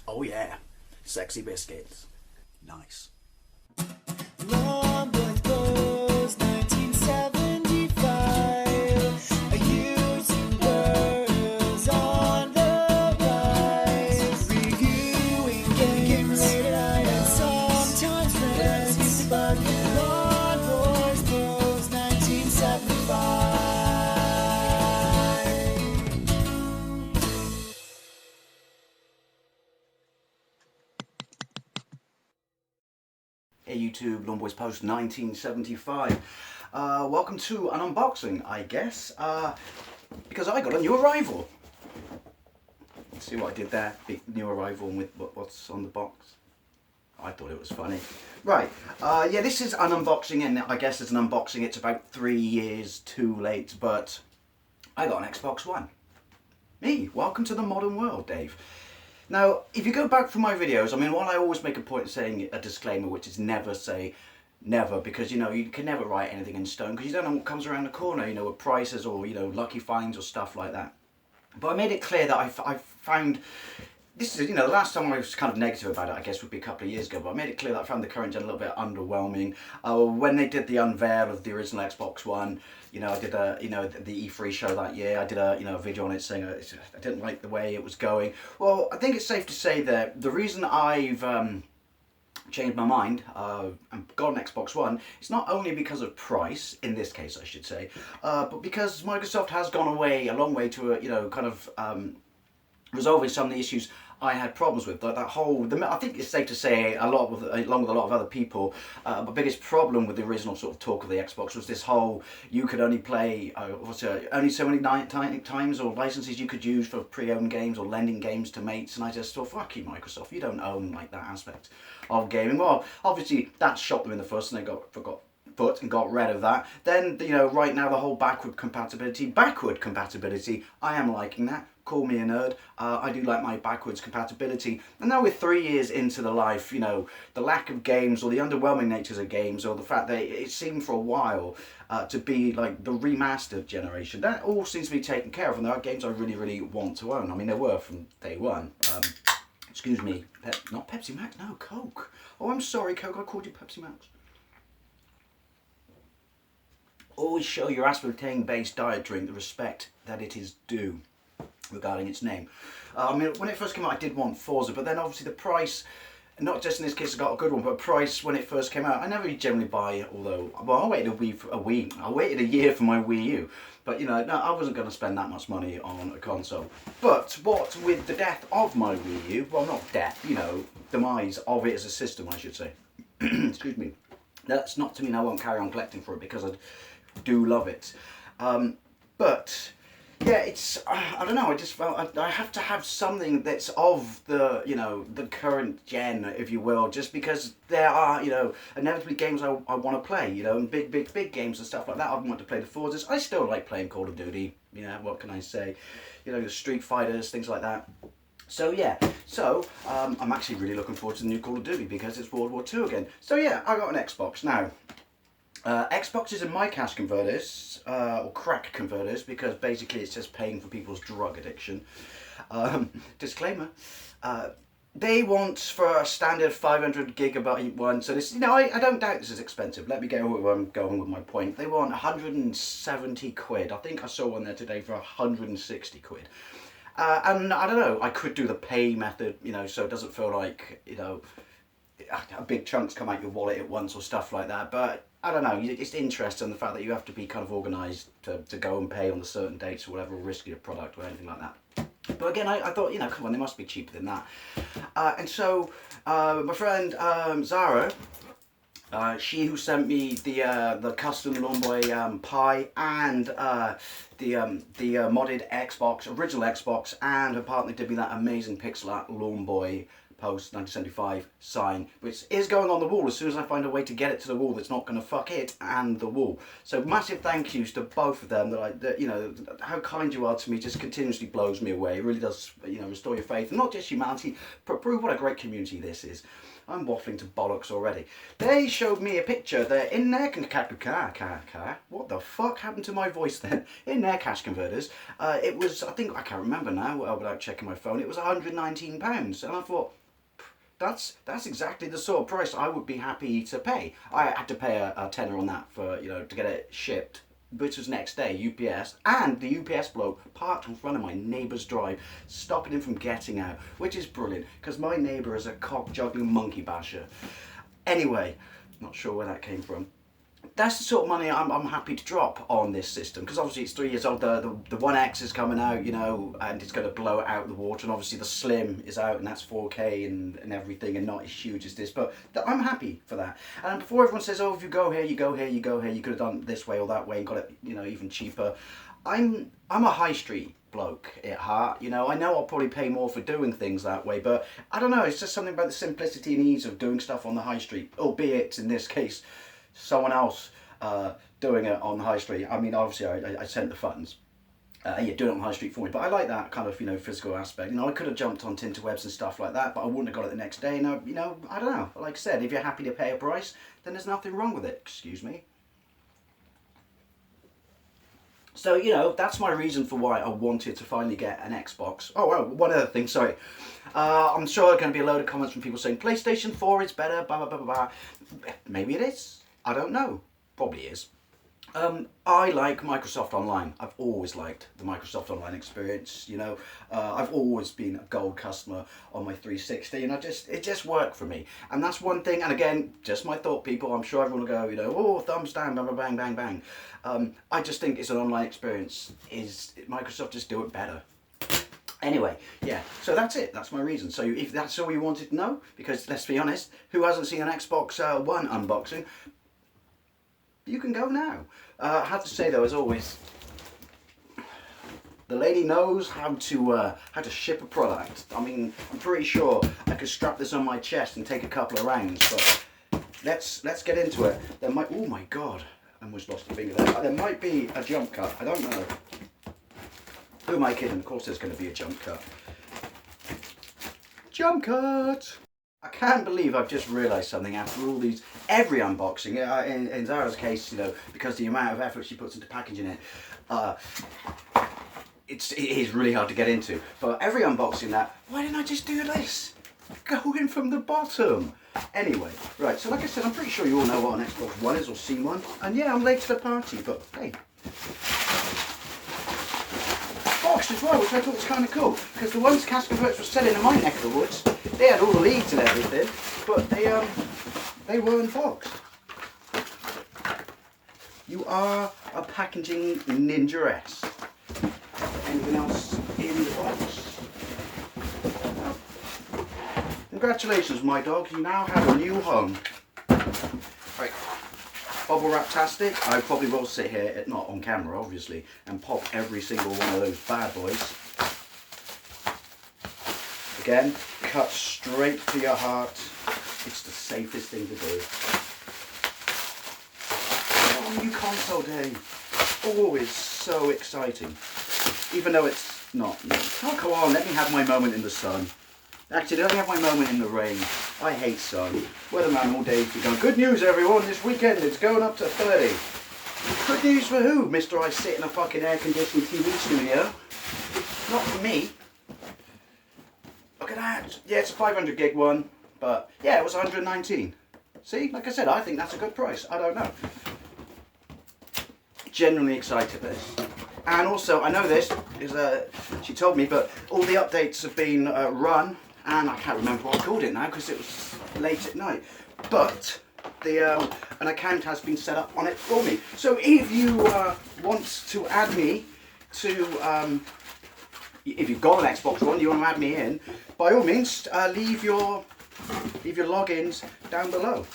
Oh yeah, sexy biscuits. Nice. Lawnboy goes 1975. A YouTuber is on the rise. Reviewing games late at night and sometimes friends used to bug him. Lawnboy goes 1975. Hey YouTube, Lawnboy's Post 1975. Welcome to an unboxing, I guess, because I got a new arrival. See what I did there? Big new arrival with what's on the box. I thought it was funny. Right, yeah, this is an unboxing, and I guess it's an unboxing. It's about 3 years too late, but I got an Xbox One. Me, welcome to the modern world, Dave. Now, if you go back through my videos, I mean, while I always make a point of saying a disclaimer, which is never say never, because, you know, you can never write anything in stone, because you don't know what comes around the corner, you know, with prices or, you know, lucky finds or stuff like that. But I made it clear that I found, this is, you know, the last time I was kind of negative about it, I guess, would be a couple of years ago, but I made it clear that I found the current gen a little bit underwhelming. When they did the unveil of the original Xbox One, you know, I did a, you know, the E3 show that year, I did a, you know, a video on it saying I didn't like the way it was going. Well, I think it's safe to say that the reason I've changed my mind and got an Xbox One, it's not only because of price, in this case I should say, but because Microsoft has gone away a long way to, you know, kind of resolving some of the issues I had problems with. Like that whole, I think it's safe to say, along with a lot of other people, the biggest problem with the original sort of talk of the Xbox was this whole, you could only play, only so many times or licenses you could use for pre-owned games or lending games to mates, and I just thought, fuck you Microsoft, you don't own like that aspect of gaming. Well, obviously that shot them in the foot and they got rid of that. Then, you know, right now the whole backward compatibility, I am liking that. Call me a nerd. I do like my backwards compatibility. And now we're 3 years into the life, you know, the lack of games or the underwhelming natures of games or the fact that it seemed for a while to be like the remastered generation. That all seems to be taken care of, and there are games I really, really want to own. I mean, there were from day one. Excuse me, not Pepsi Max, no, Coke. Oh, I'm sorry, Coke, I called you Pepsi Max. Always show your aspartame-based diet drink the respect that it is due regarding its name. I mean, when it first came out, I did want Forza, but then obviously the price, not just in this case I got a good one, but price when it first came out, I never generally buy, although, well, I waited I waited a year for my Wii U, but you know, no, I wasn't going to spend that much money on a console. But what with the death of my Wii U, well, not death, you know, demise of it as a system, I should say, excuse me, that's not to mean I won't carry on collecting for it, because I do love it. But yeah, it's, I don't know, I just felt I have to have something that's of the, you know, the current gen, if you will, just because there are, you know, inevitably games I want to play, you know, and big games and stuff like that. I want to play the Forzas. I still like playing Call of Duty, you know, what can I say, you know, the Street Fighters, things like that. So yeah, I'm actually really looking forward to the new Call of Duty because it's World War II again. So yeah, I got an Xbox now. Xboxes are my cash converters, or crack converters, because basically it's just paying for people's drug addiction. Disclaimer. They want for a standard 500 gigabyte one, so this, you know, I don't doubt this is expensive. Let me go where I'm going with my point. They want 170 quid. I think I saw one there today for 160 quid. And I don't know, I could do the pay method, you know, so it doesn't feel like, you know, big chunks come out your wallet at once or stuff like that, but I don't know, it's interesting the fact that you have to be kind of organised to go and pay on the certain dates or whatever, or risk your product or anything like that. But again, I thought, you know, come on, they must be cheaper than that. And so my friend Zarah, she who sent me the custom Lawnboy Pi and the modded Xbox, original Xbox, and her partner did me that amazing pixel art Lawnboy post 1975 sign, which is going on the wall as soon as I find a way to get it to the wall that's not going to fuck it and the wall. So massive thank yous to both of them. You know, how kind you are to me just continuously blows me away. It really does, you know, restore your faith, and not just humanity, but prove what a great community this is. I'm waffling to bollocks already. They showed me a picture. They're in their what the fuck happened to my voice then? In their cash converters, it was, I think, I can't remember now without checking my phone. It was £119, and I thought, that's exactly the sort of price I would be happy to pay. I had to pay a tenner on that for, you know, to get it shipped, which was next day, UPS, and the UPS bloke parked in front of my neighbour's drive, stopping him from getting out, which is brilliant, because my neighbour is a cock-juggling monkey basher. Anyway, not sure where that came from. That's the sort of money I'm happy to drop on this system, because obviously it's 3 years old. The 1X is coming out, you know, and it's going to blow it out of the water, and obviously the Slim is out, and that's 4K and everything, and not as huge as this, but I'm happy for that. And before everyone says, oh, if you go here, you go here, you go here, you could have done it this way or that way and got it, you know, even cheaper. I'm a high street bloke at heart, you know. I know I'll probably pay more for doing things that way, but I don't know, it's just something about the simplicity and ease of doing stuff on the high street, albeit in this case someone else doing it on the high street. I mean, obviously I sent the funds, doing it on the high street for me, but I like that kind of, you know, physical aspect. You know, I could have jumped on Tinterwebs and stuff like that, but I wouldn't have got it the next day. And you know, I don't know, like I said, if you're happy to pay a price, then there's nothing wrong with it. Excuse me. So, you know, that's my reason for why I wanted to finally get an Xbox. Oh, well, one other thing, sorry. I'm sure there are going to be a load of comments from people saying PlayStation 4 is better, blah, blah, blah, blah, blah. Maybe it is. I don't know. Probably is. I like Microsoft Online. I've always liked the Microsoft Online experience, you know. I've always been a gold customer on my 360, and it just worked for me. And that's one thing, and again, just my thought, people. I'm sure everyone will go, you know, oh, thumbs down, bang, bang, bang, bang. I just think it's an online experience. Microsoft just do it better. Anyway, yeah, so that's it. That's my reason. So if that's all you wanted to know, because let's be honest, who hasn't seen an Xbox One unboxing? You can go now. I have to say though, as always, the lady knows how to ship a product. I mean, I'm pretty sure I could strap this on my chest and take a couple of rounds, but let's get into it. There might, oh my god, I almost lost a finger there. There might be a jump cut, I don't know. Who am I kidding? Of course there's going to be a jump cut. Jump cut! I can't believe I've just realised something after all these, every unboxing, in Zara's case, you know, because the amount of effort she puts into packaging it, it is really hard to get into. But every unboxing why didn't I just do this? Go in from the bottom. Anyway, right, so like I said, I'm pretty sure you all know what an Xbox One is, or seen one. And yeah, I'm late to the party, but hey. Boxed as well, which I thought was kind of cool, because the ones cash converts were selling in my neck of the woods, they had all the leads and everything, but they weren't boxed. You are a packaging ninja-esque. Anything else in the box? Congratulations, my dog, you now have a new home. Right, bubble wrap-tastic. I probably will sit here, not on camera obviously, and pop every single one of those bad boys. Again, cut straight to your heart. It's the safest thing to do. Oh, new console day. Always so exciting. Even though it's not. Oh, come on, let me have my moment in the sun. Actually, let me have my moment in the rain. I hate sun. Weatherman all day to go. Good news, everyone. This weekend it's going up to 30. Good news for who? Mr. I sit in a fucking air-conditioned TV studio. Not for me. Look at that. Yeah, it's a 500 gig one, but yeah, it was 119. See, like I said, I think that's a good price. I don't know. Genuinely excited for this. And also, I know this is she told me, but all the updates have been run, and I can't remember what I called it now because it was late at night. But an account has been set up on it for me. So if you want to add me to, if you've got an Xbox One, you want to add me in, by all means, leave your logins down below.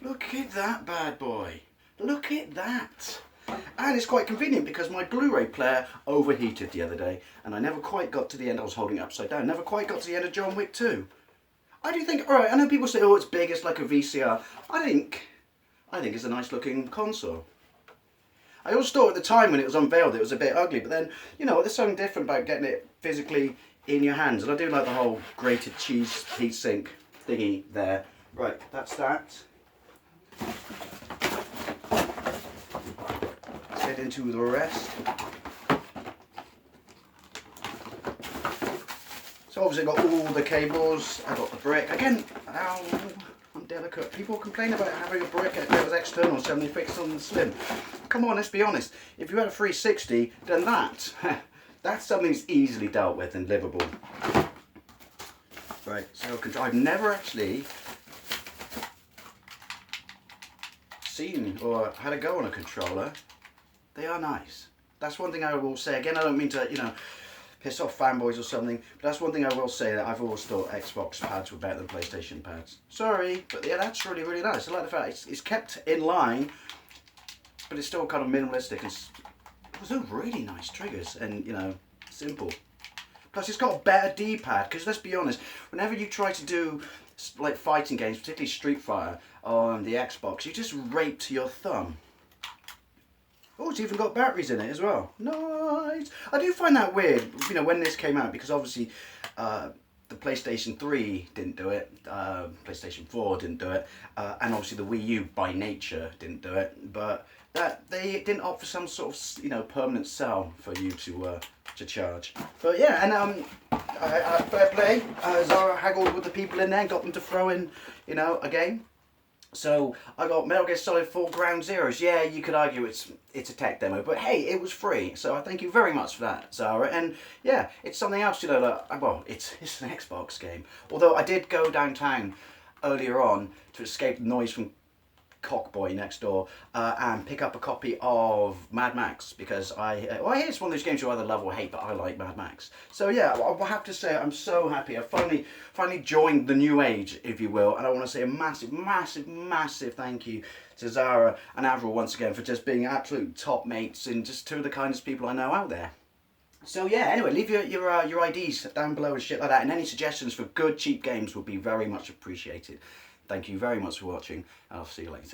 Look at that bad boy. Look at that. And it's quite convenient because my Blu-ray player overheated the other day and I never quite got to the end. I was holding it upside down. Never quite got to the end of John Wick 2. I do think, alright, I know people say, oh, it's big, it's like a VCR. I think it's a nice looking console. I always thought at the time when it was unveiled it was a bit ugly, but then, you know, there's something different about getting it physically in your hands. And I do like the whole grated cheese heatsink thingy there. Right, that's that. Let's get into the rest. So obviously I got all the cables, I got the brick. Again, I'm delicate. People complain about having a brick that was external, suddenly fixed on the slim. Come on, let's be honest. If you had a 360, then that's something that's easily dealt with and livable. Right, so I've never actually seen or had a go on a controller. They are nice. That's one thing I will say. Again, I don't mean to, you know, piss off fanboys or something, but that's one thing I will say, that I've always thought Xbox pads were better than PlayStation pads. Sorry, but yeah, that's really, really nice. I like the fact it's kept in line, but it's still kind of minimalistic. Those are really nice triggers and, you know, simple. Plus it's got a better D-pad, because let's be honest, whenever you try to do like fighting games, particularly Street Fighter on the Xbox, you just rape your thumb. Oh, it's even got batteries in it as well. Nice. I do find that weird, you know, when this came out, because obviously the PlayStation 3 didn't do it, PlayStation 4 didn't do it, and obviously the Wii U by nature didn't do it, but that they didn't opt for some sort of, you know, permanent cell for you to charge. But yeah, and fair play, Zarah haggled with the people in there and got them to throw in, you know, a game. So I got Metal Gear Solid 4 Ground Zeroes. Yeah, you could argue it's a tech demo, but hey, it was free. So I thank you very much for that, Zarah. And yeah, it's something else, you know, that, well, it's an Xbox game. Although I did go downtown earlier on to escape the noise from Cockboy next door and pick up a copy of Mad Max, because it's one of those games you either love or hate, but I like Mad Max. So yeah, I'll have to say I'm so happy. I finally joined the new age, if you will, and I want to say a massive, massive, massive thank you to Zarah and Aviril once again for just being absolute top mates and just two of the kindest people I know out there. So yeah, anyway, leave your IDs down below and shit like that, and any suggestions for good cheap games would be very much appreciated. Thank you very much for watching, and I'll see you later.